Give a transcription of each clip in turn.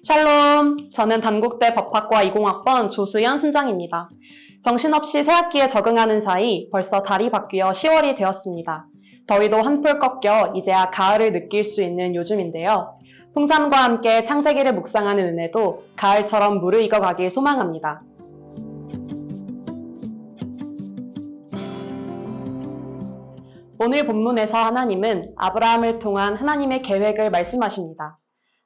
샬롬! 저는 단국대 법학과 20학번 조수연 순장입니다. 정신없이 새학기에 적응하는 사이 벌써 달이 바뀌어 10월이 되었습니다. 더위도 한풀 꺾여 이제야 가을을 느낄 수 있는 요즘인데요. 풍삼과 함께 창세기를 묵상하는 은혜도 가을처럼 무르익어가길 소망합니다. 오늘 본문에서 하나님은 아브라함을 통한 하나님의 계획을 말씀하십니다.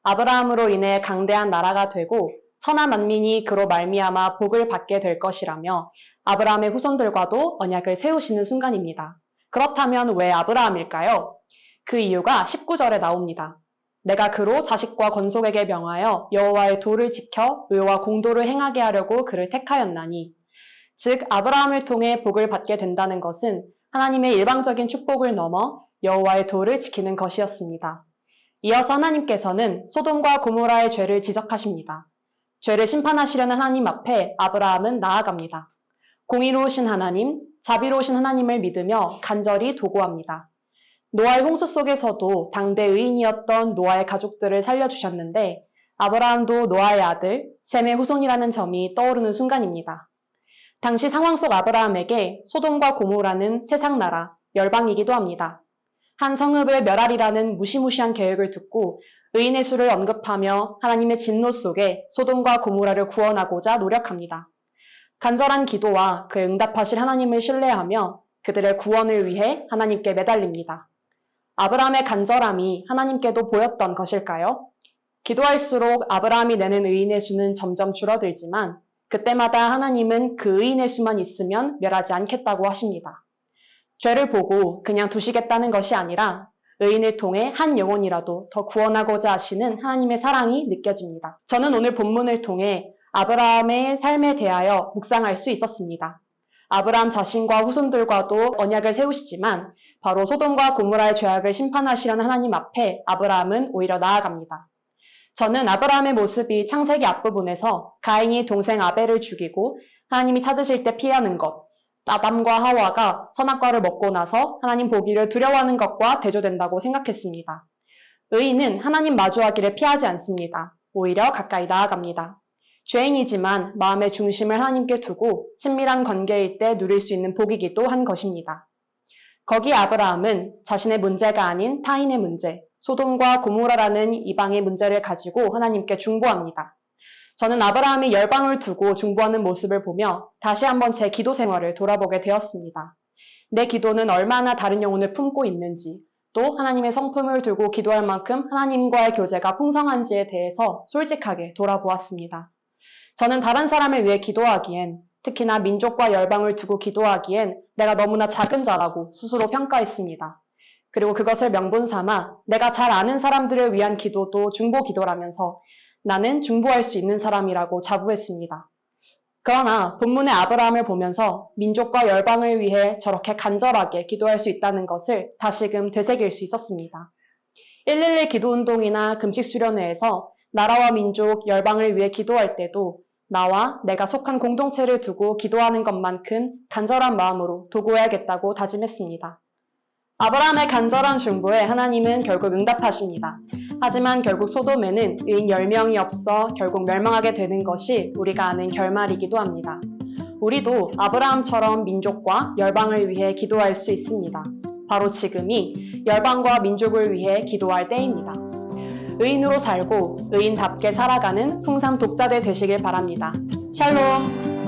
아브라함으로 인해 강대한 나라가 되고 천하 만민이 그로 말미암아 복을 받게 될 것이라며 아브라함의 후손들과도 언약을 세우시는 순간입니다. 그렇다면 왜 아브라함일까요? 그 이유가 19절에 나옵니다. 내가 그로 자식과 건속에게 명하여 여호와의 도를 지켜 의와 공도를 행하게 하려고 그를 택하였나니, 즉 아브라함을 통해 복을 받게 된다는 것은 하나님의 일방적인 축복을 넘어 여호와의 도를 지키는 것이었습니다. 이어서 하나님께서는 소돔과 고모라의 죄를 지적하십니다. 죄를 심판하시려는 하나님 앞에 아브라함은 나아갑니다. 공의로우신 하나님, 자비로우신 하나님을 믿으며 간절히 도구합니다. 노아의 홍수 속에서도 당대 의인이었던 노아의 가족들을 살려주셨는데 아브라함도 노아의 아들, 셈의 후손이라는 점이 떠오르는 순간입니다. 당시 상황 속 아브라함에게 소돔과 고모라는 세상 나라, 열방이기도 합니다. 한 성읍을 멸하리라는 무시무시한 계획을 듣고 의인의 수를 언급하며 하나님의 진노 속에 소돔과 고모라를 구원하고자 노력합니다. 간절한 기도와 그의 응답하실 하나님을 신뢰하며 그들의 구원을 위해 하나님께 매달립니다. 아브라함의 간절함이 하나님께도 보였던 것일까요? 기도할수록 아브라함이 내는 의인의 수는 점점 줄어들지만 그때마다 하나님은 그 의인의 수만 있으면 멸하지 않겠다고 하십니다. 죄를 보고 그냥 두시겠다는 것이 아니라 의인을 통해 한 영혼이라도 더 구원하고자 하시는 하나님의 사랑이 느껴집니다. 저는 오늘 본문을 통해 아브라함의 삶에 대하여 묵상할 수 있었습니다. 아브라함 자신과 후손들과도 언약을 세우시지만 바로 소돔과 고모라의 죄악을 심판하시려는 하나님 앞에 아브라함은 오히려 나아갑니다. 저는 아브라함의 모습이 창세기 앞부분에서 가인이 동생 아벨을 죽이고 하나님이 찾으실 때 피하는 것, 아담과 하와가 선악과를 먹고 나서 하나님 보기를 두려워하는 것과 대조된다고 생각했습니다. 의인은 하나님 마주하기를 피하지 않습니다. 오히려 가까이 나아갑니다. 죄인이지만 마음의 중심을 하나님께 두고 친밀한 관계일 때 누릴 수 있는 복이기도 한 것입니다. 거기 아브라함은 자신의 문제가 아닌 타인의 문제, 소돔과 고모라라는 이방의 문제를 가지고 하나님께 중보합니다. 저는 아브라함이 열방을 두고 중보하는 모습을 보며 다시 한번 제 기도 생활을 돌아보게 되었습니다. 내 기도는 얼마나 다른 영혼을 품고 있는지, 또 하나님의 성품을 두고 기도할 만큼 하나님과의 교제가 풍성한지에 대해서 솔직하게 돌아보았습니다. 저는 다른 사람을 위해 기도하기엔, 특히나 민족과 열방을 두고 기도하기엔 내가 너무나 작은 자라고 스스로 평가했습니다. 그리고 그것을 명분 삼아 내가 잘 아는 사람들을 위한 기도도 중보 기도라면서 나는 중보할 수 있는 사람이라고 자부했습니다. 그러나 본문의 아브라함을 보면서 민족과 열방을 위해 저렇게 간절하게 기도할 수 있다는 것을 다시금 되새길 수 있었습니다. 111 기도운동이나 금식수련회에서 나라와 민족, 열방을 위해 기도할 때도 나와 내가 속한 공동체를 두고 기도하는 것만큼 간절한 마음으로 도구해야겠다고 다짐했습니다. 아브라함의 간절한 중보에 하나님은 결국 응답하십니다. 하지만 결국 소돔에는 의인 10명이 없어 결국 멸망하게 되는 것이 우리가 아는 결말이기도 합니다. 우리도 아브라함처럼 민족과 열방을 위해 기도할 수 있습니다. 바로 지금이 열방과 민족을 위해 기도할 때입니다. 의인으로 살고 의인답게 살아가는 풍삼 독자들 되시길 바랍니다. 샬롬!